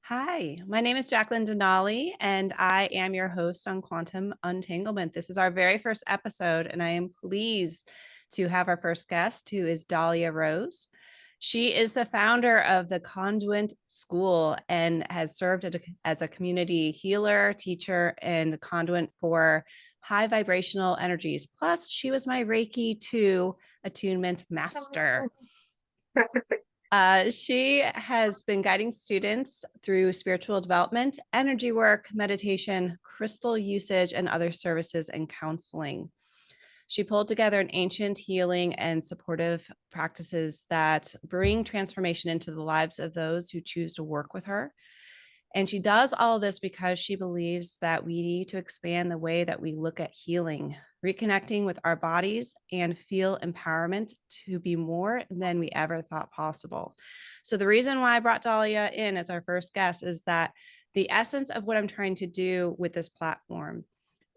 Hi, my name is Jacqueline Denali, and I am your host on Quantum Untanglement. This is our very first episode, and I am pleased to have our first guest, who is Dahlia Rose. She is the founder of the Conduit School and has served as a community healer, teacher, and conduit for high vibrational energies. Plus, she was my Reiki 2 attunement master. She has been guiding students through spiritual development, energy work, meditation, crystal usage, and other services and counseling. She pulled together an ancient healing and supportive practices that bring transformation into the lives of those who choose to work with her. And she does all of this because she believes that we need to expand the way that we look at healing, reconnecting with our bodies, and feel empowerment to be more than we ever thought possible. So, the reason why I brought Dahlia in as our first guest is that the essence of what I'm trying to do with this platform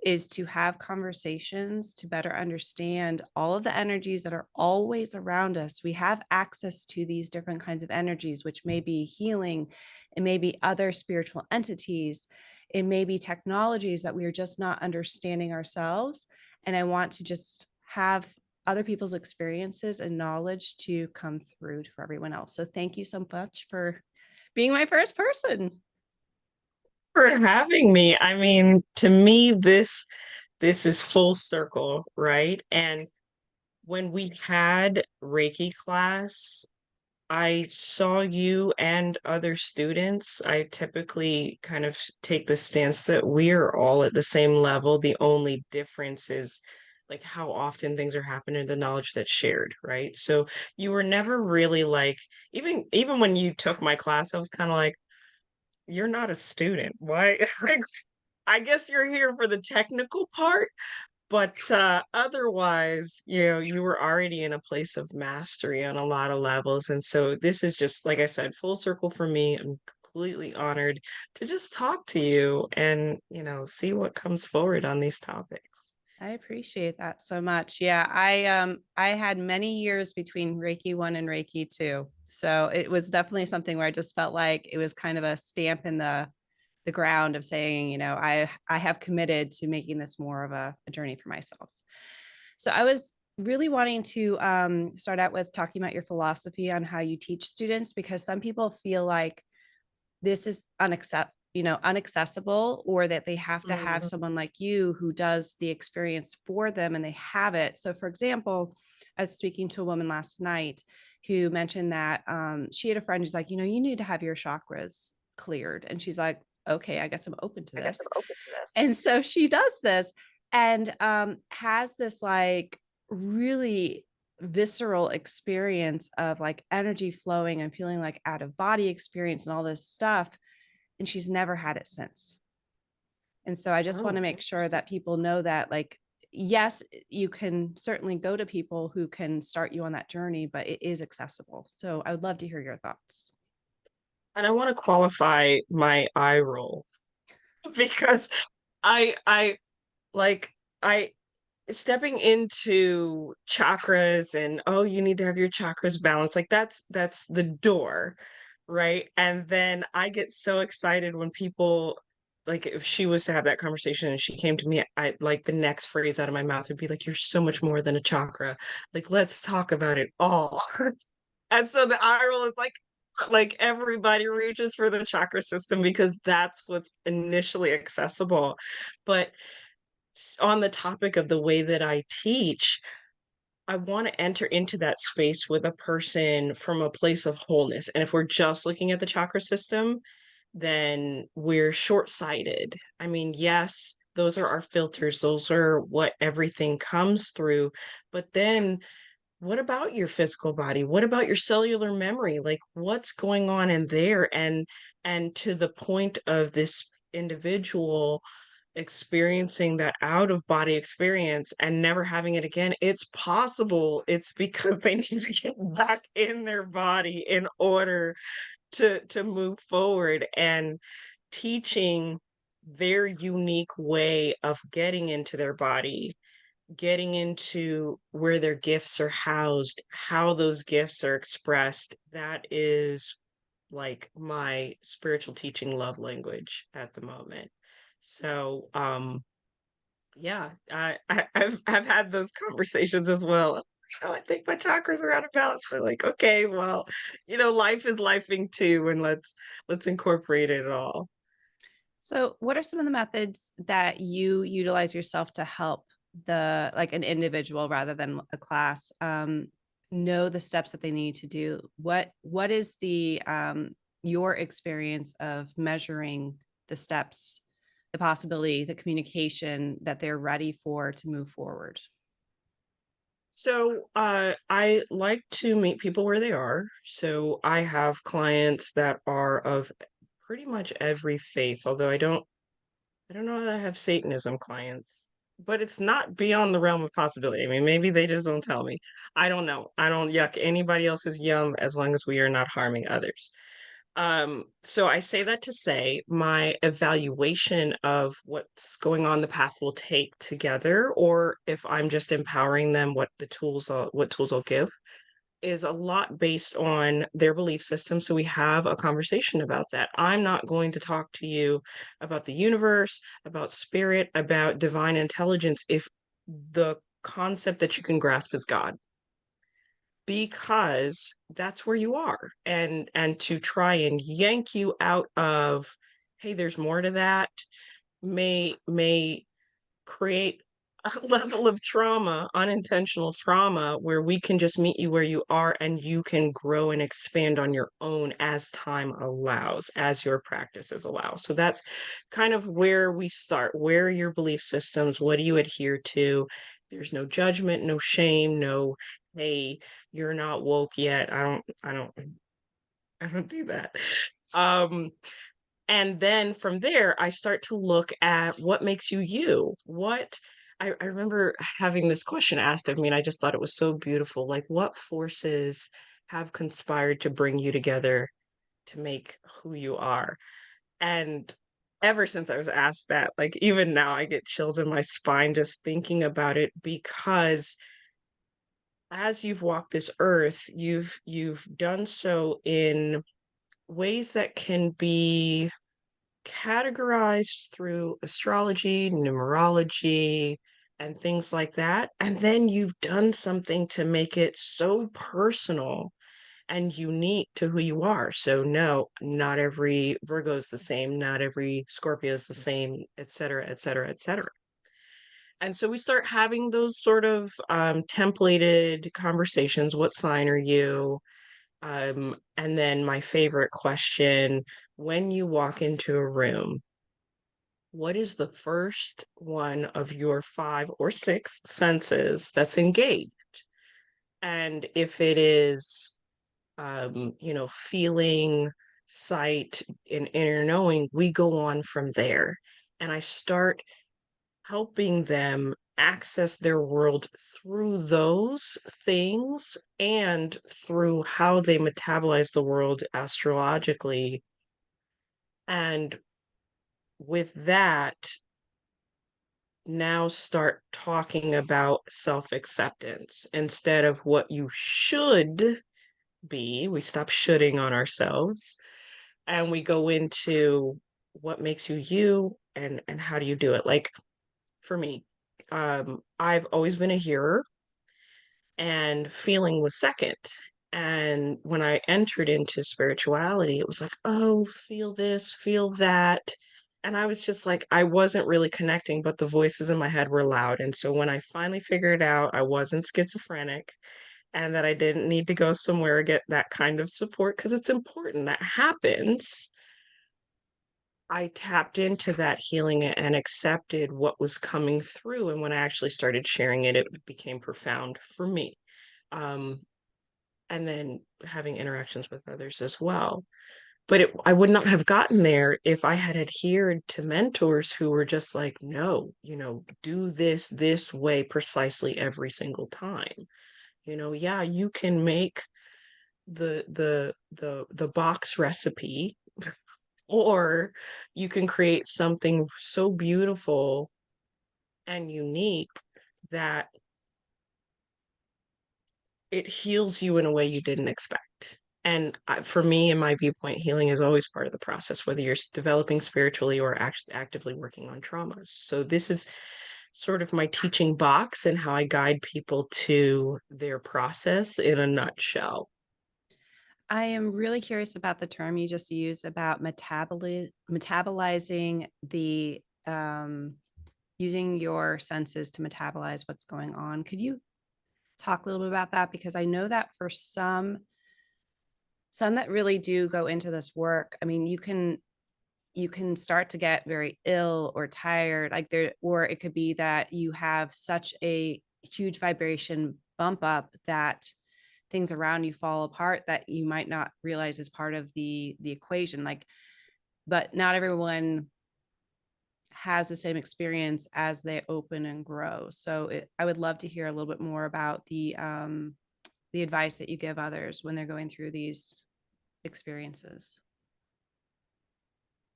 is to have conversations to better understand all of the energies that are always around us. We have access to these different kinds of energies, which may be healing, it may be other spiritual entities, it may be technologies that we are just not understanding ourselves. And I want to just have other people's experiences and knowledge to come through for everyone else. So thank you so much for being my first person. For having me. I mean, to me, this is full circle, right? And when we had Reiki class, I saw you and other students. I typically kind of take the stance that we are all at the same level. The only difference is like how often things are happening, the knowledge that's shared, right? So you were never really like, even when you took my class, I was kind of like, you're not a student. Why? Like, I guess you're here for the technical part, but otherwise, you were already in a place of mastery on a lot of levels. And so this is just, like I said, full circle for me. I'm completely honored to just talk to you and, see what comes forward on these topics. I appreciate that so much. Yeah, I had many years between Reiki 1 and Reiki 2. So it was definitely something where I just felt like it was kind of a stamp in the ground of saying, I have committed to making this more of a journey for myself. So I was really wanting to start out with talking about your philosophy on how you teach students, because some people feel like this is unaccessible, or that they have to have Mhm. someone like you who does the experience for them and they have it. So for example, I was speaking to a woman last night who mentioned that she had a friend who's like, you need to have your chakras cleared, and she's like, okay, I guess I'm open to I guess this. I'm open to this. And so she does this and has this like really visceral experience of like energy flowing and feeling like out of body experience and all this stuff. And she's never had it since. And so I just want Oh, to make sure interesting. that people know that, like, yes, you can certainly go to people who can start you on that journey, but it is accessible. So I would love to hear your thoughts. And I want to qualify my eye roll because I like I stepping into chakras and oh, you need to have your chakras balanced, like that's the door, right? And then I get so excited when people, like, if she was to have that conversation and she came to me, I like the next phrase out of my mouth would be like, you're so much more than a chakra, like let's talk about it all. And so the eye roll is like everybody reaches for the chakra system because that's what's initially accessible. But on the topic of the way that I teach, I want to enter into that space with a person from a place of wholeness. And if we're just looking at the chakra system, then we're short-sighted. I mean, yes, those are our filters, those are what everything comes through. But then what about your physical body? What about your cellular memory? Like what's going on in there? And to the point of this individual experiencing that out of body experience and never having it again, it's possible. It's because they need to get back in their body in order to move forward, and teaching their unique way of getting into their body, getting into where their gifts are housed, how those gifts are expressed. That is like my spiritual teaching love language at the moment. So, yeah, I've had those conversations as well. Oh, I think my chakras are out of balance. We're like, okay, well, life is lifing too, and let's incorporate it all. So, what are some of the methods that you utilize yourself to help like an individual rather than a class, know the steps that they need to do? What is the your experience of measuring the steps, the possibility, the communication that they're ready for to move forward? So, I like to meet people where they are. So I have clients that are of pretty much every faith, although I don't know that I have Satanism clients, but it's not beyond the realm of possibility. I mean, maybe they just don't tell me. I don't know. I don't yuck anybody else's yum as long as we are not harming others. So I say that to say my evaluation of what's going on the path will take together, or if I'm just empowering them, what tools I'll give is a lot based on their belief system. So we have a conversation about that. I'm not going to talk to you about the universe, about spirit, about divine intelligence if the concept that you can grasp is God, because that's where you are. And to try and yank you out of, hey, there's more to that, may create a level of trauma, unintentional trauma, where we can just meet you where you are and you can grow and expand on your own as time allows, as your practices allow. So that's kind of where we start. Where are your belief systems? What do you adhere to? There's no judgment, no shame, no, hey, you're not woke yet. I don't do that. Um, and then from there, I start to look at what makes you you. I remember having this question asked of me, and I just thought it was so beautiful. Like, what forces have conspired to bring you together to make who you are? And ever since I was asked that, like, even now, I get chills in my spine just thinking about it, because as you've walked this earth, you've done so in ways that can be categorized through astrology, numerology, and things like that. And then you've done something to make it so personal and unique to who you are. So, no, not every Virgo is the same, not every Scorpio is the same, et cetera, et cetera, et cetera. And so we start having those sort of templated conversations. What sign are you? And then my favorite question, when you walk into a room, what is the first one of your five or six senses that's engaged? And if it is, feeling, sight, and inner knowing, we go on from there. And I start helping them access their world through those things and through how they metabolize the world astrologically. And with that, now start talking about self-acceptance instead of what you should be. We stop shoulding on ourselves and we go into what makes you you, and how do you do it. Like, for me, I've always been a hearer, and feeling was second. And when I entered into spirituality, it was like, oh, feel this, feel that. And I was just like, I wasn't really connecting, but the voices in my head were loud. And so when I finally figured out I wasn't schizophrenic and that I didn't need to go somewhere or get that kind of support, because it's important that happens, I tapped into that healing and accepted what was coming through. And when I actually started sharing it, it became profound for me. Um, and then having interactions with others as well. But I would not have gotten there if I had adhered to mentors who were just like, no, do this way precisely every single time. Yeah, you can make the box recipe, or you can create something so beautiful and unique that it heals you in a way you didn't expect. For me, in my viewpoint, healing is always part of the process, whether you're developing spiritually or actively working on traumas. So this is sort of my teaching box and how I guide people to their process in a nutshell. I am really curious about the term you just used about metabolizing the using your senses to metabolize what's going on. Could you talk a little bit about that? Because I know that for some that really do go into this work, I mean, you can start to get very ill or tired, like there, or it could be that you have such a huge vibration bump up that things around you fall apart that you might not realize is part of the equation. Like, but not everyone has the same experience as they open and grow. So I would love to hear a little bit more about the advice that you give others when they're going through these experiences.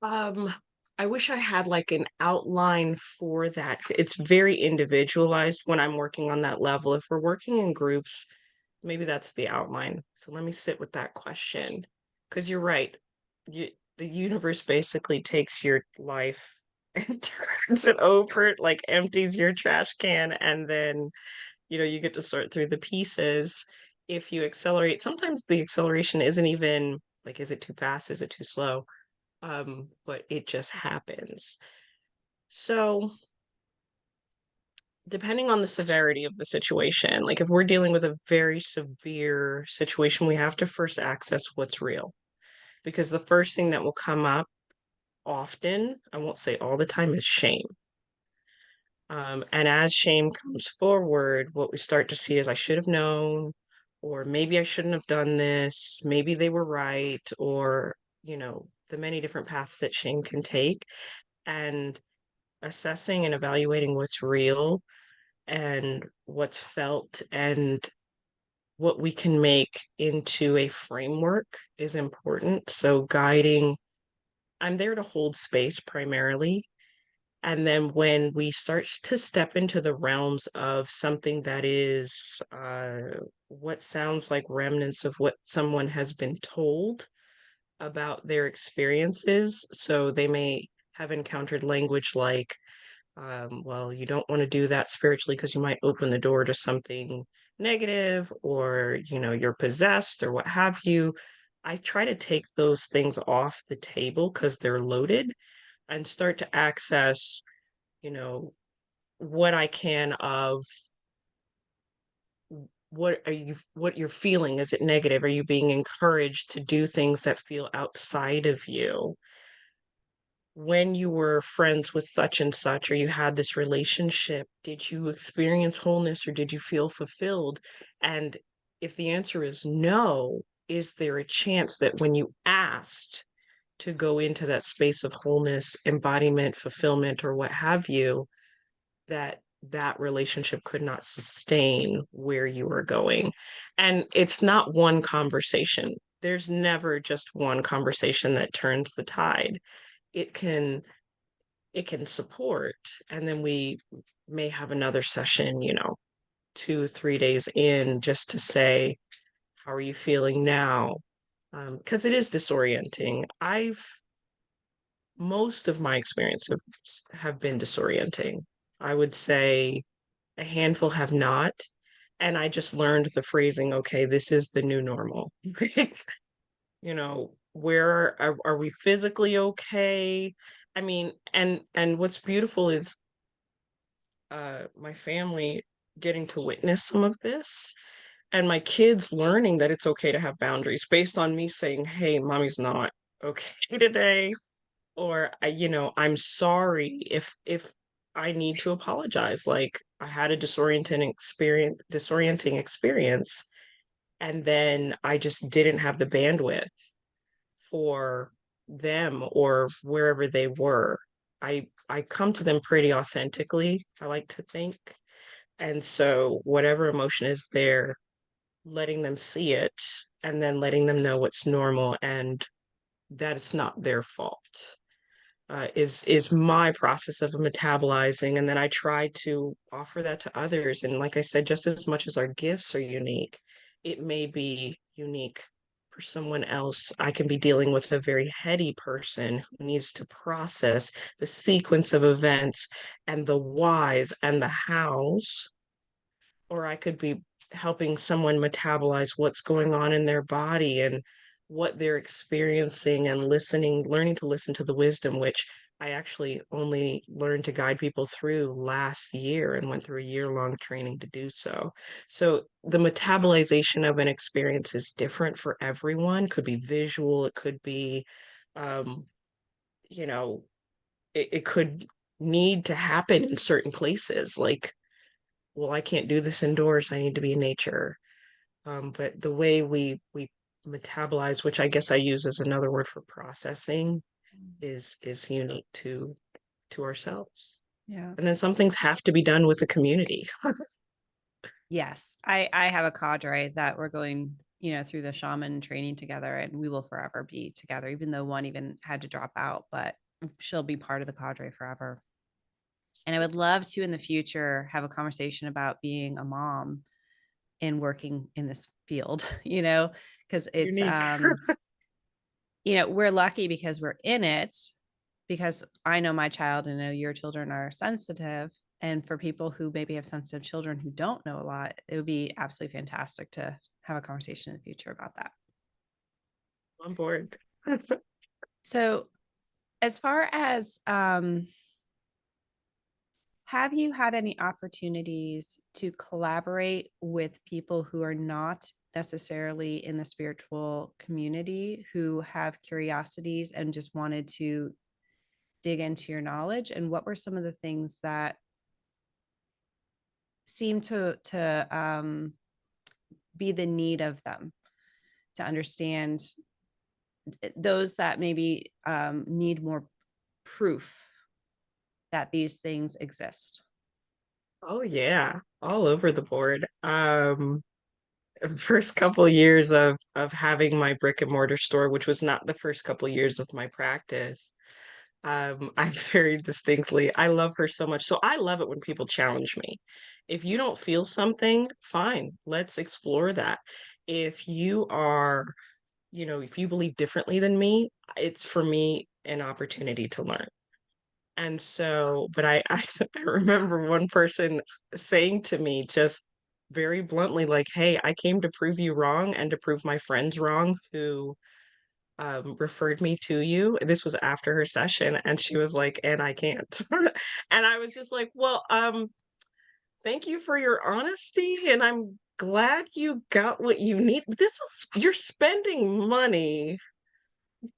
Um, I wish I had like an outline for that. It's very individualized when I'm working on that level. If we're working in groups, maybe that's the outline. So let me sit with that question. Because you're right. You, the universe basically takes your life and turns it over, like empties your trash can, and then, you get to sort through the pieces. If you accelerate, sometimes the acceleration isn't even like, is it too fast? Is it too slow? But it just happens. So, depending on the severity of the situation, like if we're dealing with a very severe situation, we have to first access what's real. Because the first thing that will come up often, I won't say all the time, is shame. And as shame comes forward, what we start to see is I should have known, or maybe I shouldn't have done this, maybe they were right, or, the many different paths that shame can take. And assessing and evaluating what's real and what's felt and what we can make into a framework is important. So, guiding, I'm there to hold space primarily. And then when we start to step into the realms of something that is what sounds like remnants of what someone has been told about their experiences, so they may have encountered language like, well, you don't want to do that spiritually because you might open the door to something negative, or, you're possessed or what have you. I try to take those things off the table because they're loaded and start to access, you know, what I can of what you're feeling. Is it negative? Are you being encouraged to do things that feel outside of you? When you were friends with such and such, or you had this relationship, did you experience wholeness or did you feel fulfilled? And if the answer is no, is there a chance that when you asked to go into that space of wholeness, embodiment, fulfillment, or what have you, that that relationship could not sustain where you were going? And it's not one conversation. There's never just one conversation that turns the tide. It can it can support, and then we may have another session, 2 3 days in, just to say, how are you feeling now? Because it is disorienting. I've Most of my experiences have been disorienting. I would say a handful have not, and I just learned the phrasing, okay, this is the new normal. Where are we physically okay? I mean, and what's beautiful is my family getting to witness some of this, and my kids learning that it's okay to have boundaries based on me saying, hey, mommy's not okay today, or I'm sorry if I need to apologize. Like, I had a disorienting experience, and then I just didn't have the bandwidth for them or wherever they were. I come to them pretty authentically, I like to think. And so whatever emotion is there, letting them see it, and then letting them know what's normal and that it's not their fault, is my process of metabolizing. And then I try to offer that to others. And like I said, just as much as our gifts are unique, it may be unique for someone else, I can be dealing with a very heady person who needs to process the sequence of events and the whys and the hows, or I could be helping someone metabolize what's going on in their body and what they're experiencing and listening, learning to listen to the wisdom, which I actually only learned to guide people through last year and went through a year-long training to do so. So the metabolization of an experience is different for everyone. Could be visual, it could be, um, you know, it could need to happen in certain places. Like, well, I can't do this indoors. I need to be in nature. But the way we metabolize, which I guess I use as another word for processing, is unique to ourselves. Yeah. And then some things have to be done with the community. Yes. I have a cadre that we're going, through the shaman training together, and we will forever be together, even though one even had to drop out, but she'll be part of the cadre forever. And I would love to in the future have a conversation about being a mom and working in this field, because It's it's unique. we're lucky because we're in it, because I know my child and I know your children are sensitive. And for people who maybe have sensitive children who don't know a lot, it would be absolutely fantastic to have a conversation in the future about that. On board. So, as far as have you had any opportunities to collaborate with people who are not necessarily in the spiritual community, who have curiosities and just wanted to dig into your knowledge? And what were some of the things that seem to be the need of them to understand, those that maybe need more proof that these things exist? Oh yeah, all over the board. First couple of years of having my brick and mortar store, which was not the first couple of years of my practice. I very distinctly, I love her so much. So I love it when people challenge me. If you don't feel something, fine, let's explore that. If you are, if you believe differently than me, it's for me an opportunity to learn. And so, but I remember one person saying to me just very bluntly, like, hey, I came to prove you wrong and to prove my friends wrong who referred me to you. This was after her session, and she was like, and I can't. And I was just like, well, thank you for your honesty, and I'm glad you got what you need. You're spending money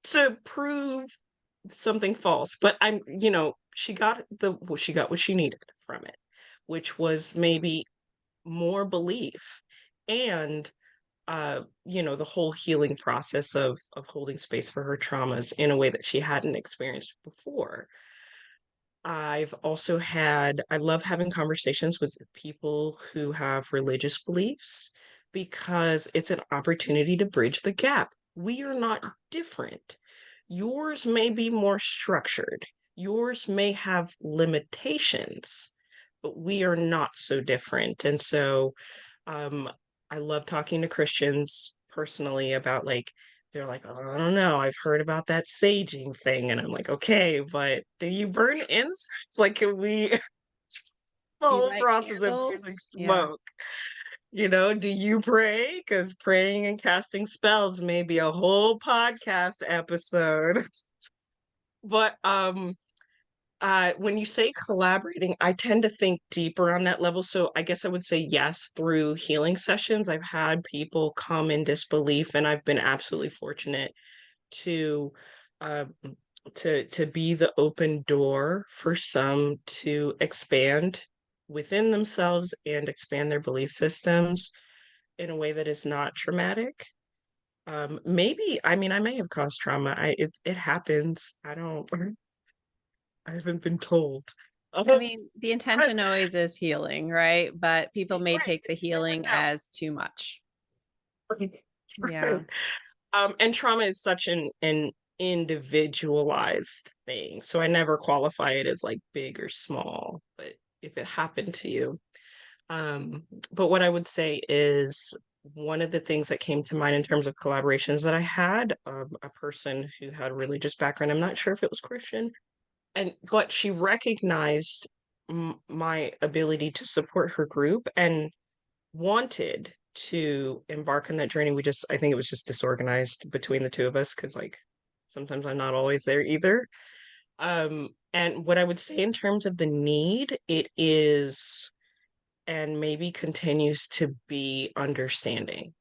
to prove something false, but she got what she needed from it, which was maybe more belief and the whole healing process of holding space for her traumas in a way that she hadn't experienced before. I love having conversations with people who have religious beliefs because it's an opportunity to bridge the gap. We are not different. Yours may be more structured, yours may have limitations, but we are not so different. And so um, I love talking to Christians personally about like, they're like, oh, I don't know, I've heard about that saging thing. And I'm like, okay, but do you burn incense? Like, can we, the Do you whole light process of using candles? Yeah. smoke, do you pray? Because praying and casting spells may be a whole podcast episode. But when you say collaborating, I tend to think deeper on that level. So I guess I would say yes, through healing sessions. I've had people come in disbelief, and I've been absolutely fortunate to um, to be the open door for some to expand within themselves and expand their belief systems in a way that is not traumatic. Maybe, I mean, I may have caused trauma. It happens. I haven't been told. I Uh, mean, the I- intention always is healing, right? But people may right, take the you never healing know. as too much. Right. Yeah. Right. And trauma is such an individualized thing. So I never qualify it as like big or small, but if it happened to you. But what I would say is one of the things that came to mind in terms of collaborations that I had, a person who had a religious background, I'm not sure if it was Christian, but she recognized my ability to support her group and wanted to embark on that journey. I think it was just disorganized between the two of us because, like, sometimes I'm not always there either. And what I would say in terms of the need, it is and maybe continues to be understanding.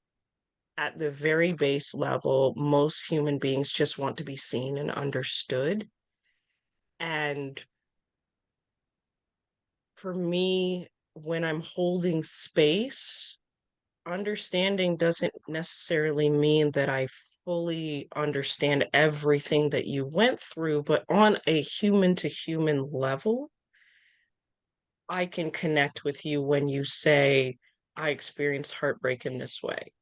At the very base level, most human beings just want to be seen and understood. And for me, when I'm holding space, understanding doesn't necessarily mean that I fully understand everything that you went through, but on a human to human level, I can connect with you when you say, I experienced heartbreak in this way.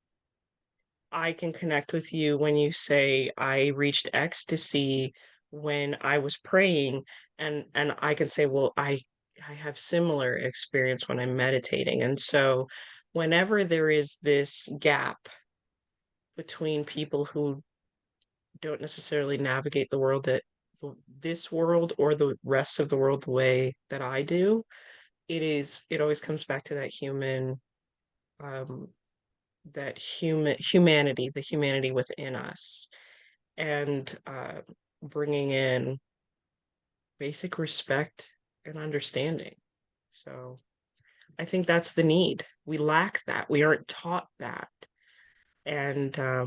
I can connect with you when you say, I reached ecstasy when I was praying, and I can say, well, I have similar experience when I'm meditating. And so whenever there is this gap between people who don't necessarily navigate the world this world or the rest of the world the way that I do, it always comes back to um, that humanity, the humanity within us, and bringing in basic respect and understanding. So I think that's the need. We lack that. We aren't taught that. And I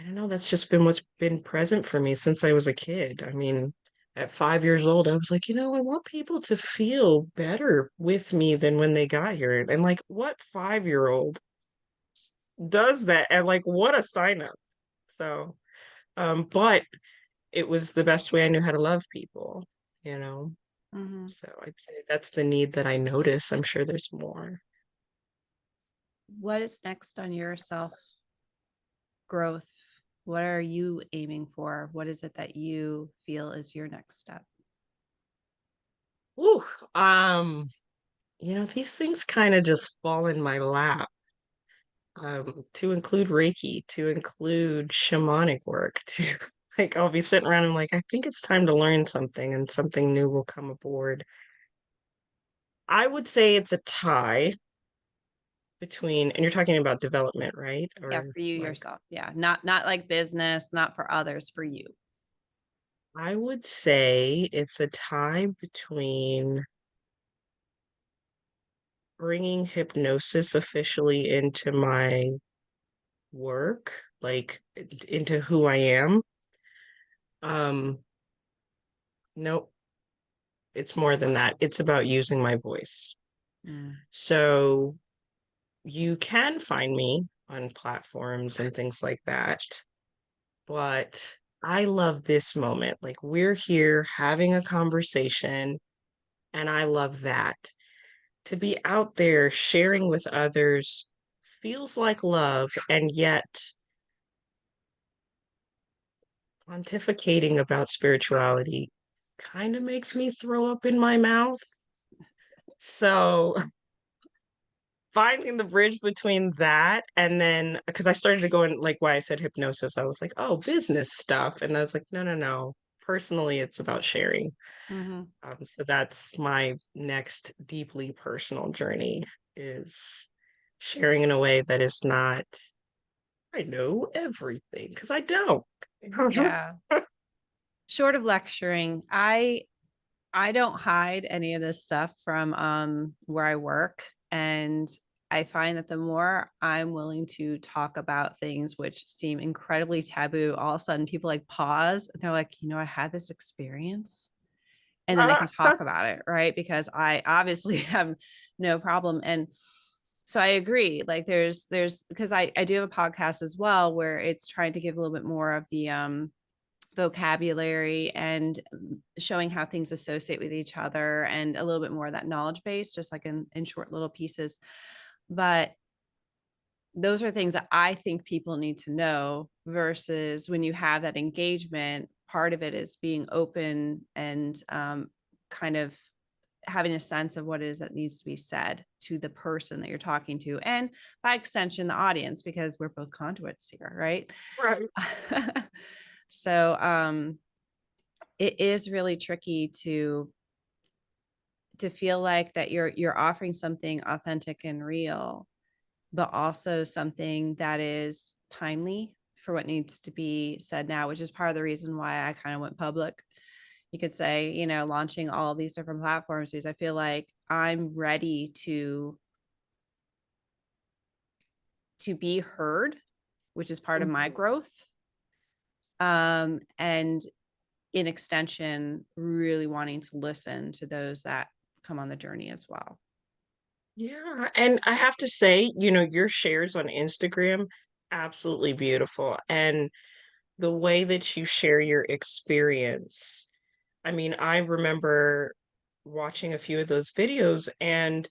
don't know, that's just been what's been present for me since I was a kid. I mean, at 5 years old, I was like, I want people to feel better with me than when they got here. And like, what 5-year-old does that? And like, what a sign up. So, but it was the best way I knew how to love people, you know? Mhm. So I'd say that's the need that I notice. I'm sure there's more. What is next on your self growth? What are you aiming for? What is it that you feel is your next step? Ooh, um, these things kind of just fall in my lap. To include Reiki, to include shamanic work, to like I'll be sitting around and like, I think it's time to learn something and something new will come aboard. I would say it's a tie between, and you're talking about development, right? Yeah, Or for you like, yourself. Yeah, not like business, not for others, for you. I would say it's a tie between bringing hypnosis officially into my work, like into who I am. Um, nope, it's more than that. It's about using my voice. Mm. So you can find me on platforms and things like that, but I love this moment. Like we're here having a conversation, and I love that. To be out there sharing with others feels like love, and yet pontificating about spirituality kind of makes me throw up in my mouth. So finding the bridge between that and then because I started to go in like why I said hypnosis, I was like, oh, business stuff. And I was like, no, no, no. Personally, it's about sharing. Mm-hmm. So that's my next deeply personal journey is sharing in a way that is not, I know everything because I don't. Yeah. Short of lecturing, I don't hide any of this stuff from where I work, and I find that the more I'm willing to talk about things which seem incredibly taboo, all of a sudden people like pause and they're like, I had this experience, and then they can talk about it, right? Because I obviously have no problem. And so I agree. Like there's because I do have a podcast as well where it's trying to give a little bit more of the vocabulary and showing how things associate with each other and a little bit more of that knowledge base, just like in short little pieces. But those are things that I think people need to know versus when you have that engagement, part of it is being open and kind of having a sense of what it is that needs to be said to the person that you're talking to, and by extension the audience, because we're both conduits here, right? Right. So it is really tricky to feel like that you're offering something authentic and real, but also something that is timely for what needs to be said now, which is part of the reason why I kind of went public. You could say, launching all these different platforms, because I feel like I'm ready to be heard, which is part of my Mhm. growth. And in extension, really wanting to listen to those that come on the journey as well. Yeah, and I have to say, your shares on Instagram, absolutely beautiful. And the way that you share your experience. I mean, I remember watching a few of those videos, and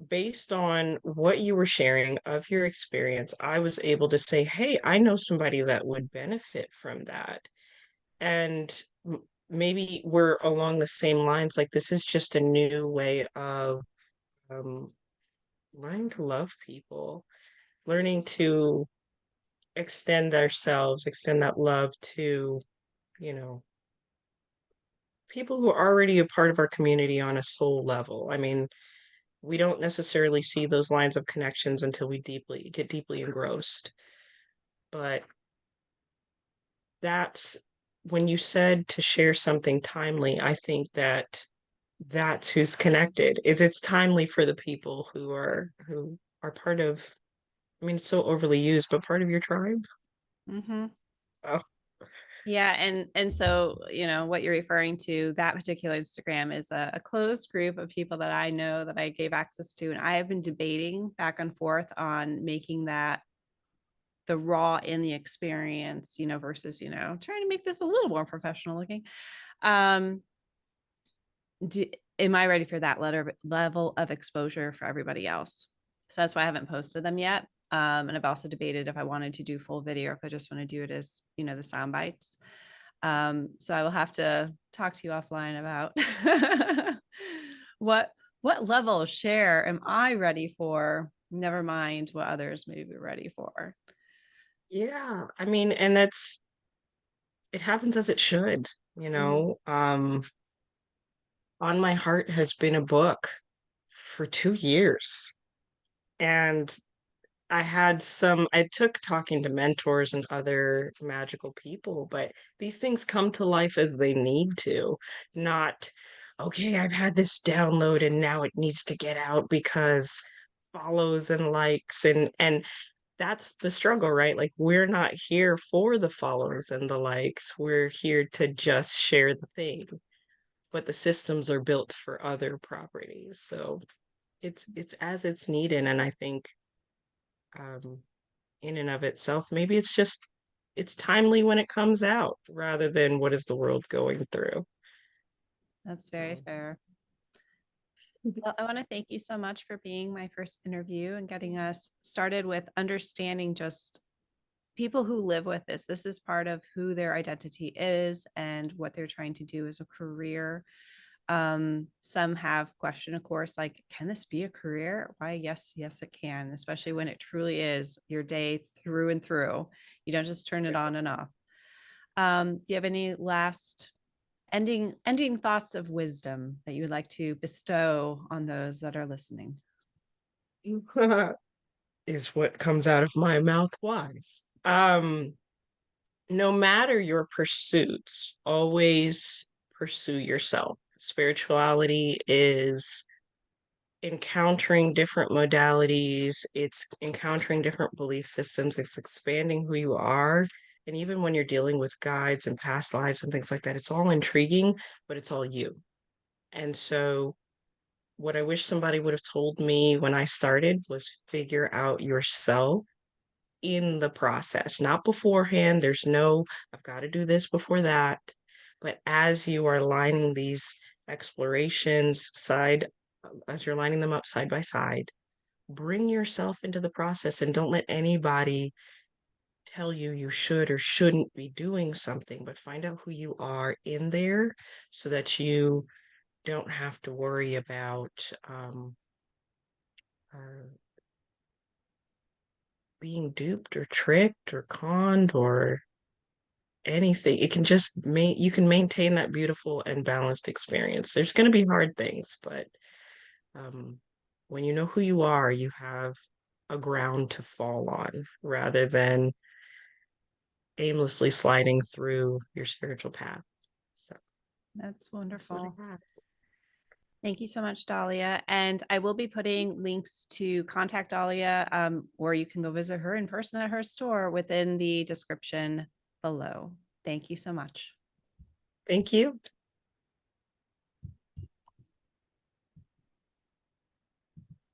based on what you were sharing of your experience, I was able to say, hey, I know somebody that would benefit from that. And maybe we're along the same lines. Like, this is just a new way of um, learning to love people, learning to extend ourselves, extend that love to, you know, people who are already a part of our community on a soul level. I mean, we don't necessarily see those lines of connections until we get deeply engrossed. But that's when you said to share something timely, I think that's who's connected. Is it's timely for the people who are part of, I mean, it's so overly used, but part of your tribe. Mm-hmm. Oh, Yeah, and so what you're referring to, that particular Instagram is a closed group of people that I know that I gave access to, and I have been debating back and forth on making that the raw in the experience, versus trying to make this a little more professional looking. Um, do, am I ready for that level of exposure for everybody else? So that's why I haven't posted them yet. And I've also debated if I wanted to do full video or if I just want to do it as the sound bites. So I will have to talk to you offline about what what level of share am I ready for? Never mind what others may be ready for. yeah. I mean, and it happens. As it should, you Mhm. know. On My Heart has been a book for 2 years. And I took talking to mentors and other magical people, but these things come to life as they need to, not, okay, I've had this download and now it needs to get out because follows and likes and that's the struggle, right? Like, we're not here for the follows and the likes. We're here to just share the thing, but the systems are built for other properties. So it's as it's needed. And I think um in and of itself, maybe it's timely when it comes out rather than what is the world going through. That's very So, fair. Well, I want to thank you so much for being my first interview and getting us started with understanding just people who live with this. This is part of who their identity is and what they're trying to do as a career. Some have questioned, of course, like, can this be a career? Why, yes, it can, especially when it yes. truly is your day through and through. You don't just turn it Yeah. on and off. Do you have any last ending thoughts of wisdom that you would like to bestow on those that are listening? Is what comes out of my mouth wise. No matter your pursuits, always pursue yourself. Spirituality is encountering different modalities, it's encountering different belief systems, it's expanding who you are. And even when you're dealing with guides and past lives and things like that, it's all intriguing, but it's all you. And so, what I wish somebody would have told me when I started was figure out yourself in the process, not beforehand. There's no, I've got to do this before that. But as you are lining these explorations as you're lining them up side by side, bring yourself into the process and don't let anybody tell you you should or shouldn't be doing something, but find out who you are in there so that you don't have to worry about uh, being duped or tricked or conned or anything. It can just you can maintain that beautiful and balanced experience. There's going to be hard things, but um, when you know who you are, you have a ground to fall on rather than aimlessly sliding through your spiritual path. So That's that's what wonderful. I have. Thank you so much, Dahlia. And I will be putting links to contact Dahlia, or you can go visit her in person at her store within the description below. Thank you so much. Thank you.